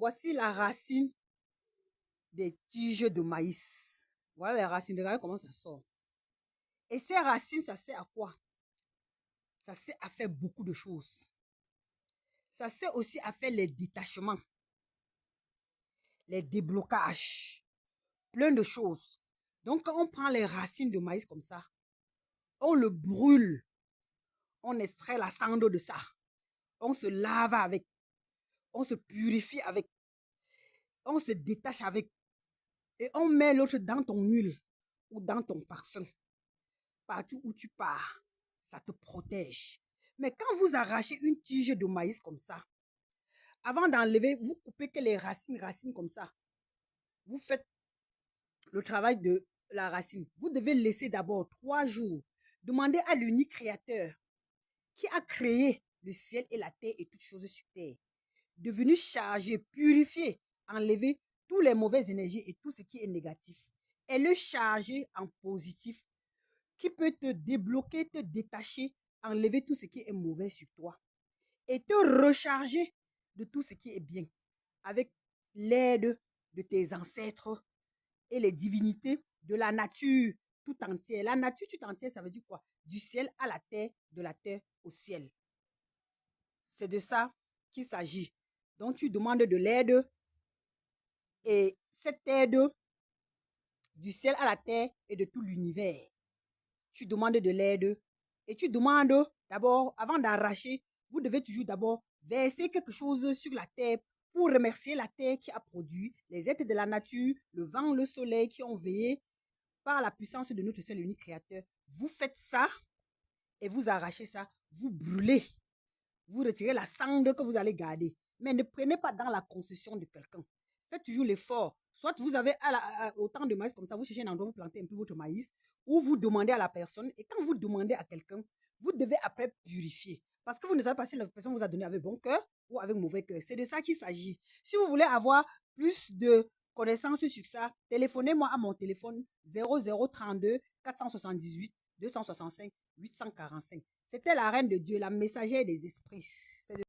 Voici la racine des tiges de maïs. Voilà les racines. Regardez comment ça sort. Et ces racines, ça sert à quoi? Ça sert à faire beaucoup de choses. Ça sert aussi à faire les détachements, les déblocages, plein de choses. Donc, quand on prend les racines de maïs comme ça, on le brûle, on extrait la cendre de ça, on se lave avec, on se purifie avec, on se détache avec, et on met l'autre dans ton huile ou dans ton parfum. Partout où tu pars, ça te protège. Mais quand vous arrachez une tige de maïs comme ça, avant d'enlever, vous coupez que les racines comme ça. Vous faites le travail de la racine. Vous devez laisser d'abord 3 jours. Demandez à l'unique créateur qui a créé le ciel et la terre et toutes choses sur terre, de venir charger, purifier, enlever toutes les mauvaises énergies et tout ce qui est négatif. Et le charger en positif qui peut te débloquer, te détacher, enlever tout ce qui est mauvais sur toi et te recharger de tout ce qui est bien avec l'aide de tes ancêtres et les divinités de la nature tout entière. La nature tout entière, ça veut dire quoi? Du ciel à la terre, de la terre au ciel. C'est de ça qu'il s'agit. Donc, tu demandes de l'aide et cette aide du ciel à la terre et de tout l'univers. Tu demandes de l'aide et tu demandes d'abord, avant d'arracher, vous devez toujours d'abord verser quelque chose sur la terre pour remercier la terre qui a produit les êtres de la nature, le vent, le soleil qui ont veillé par la puissance de notre seul et unique créateur. Vous faites ça et vous arrachez ça, vous brûlez, vous retirez la cendre que vous allez garder. Mais ne prenez pas dans la concession de quelqu'un. Faites toujours l'effort. Soit vous avez autant de maïs comme ça, vous cherchez un endroit où vous plantez un peu votre maïs, ou vous demandez à la personne. Et quand vous demandez à quelqu'un, vous devez après purifier. Parce que vous ne savez pas si la personne vous a donné avec bon cœur ou avec mauvais cœur. C'est de ça qu'il s'agit. Si vous voulez avoir plus de connaissances sur ça, téléphonez-moi à mon téléphone 0032 478 265 845. C'était la reine de Dieu, la messagère des esprits.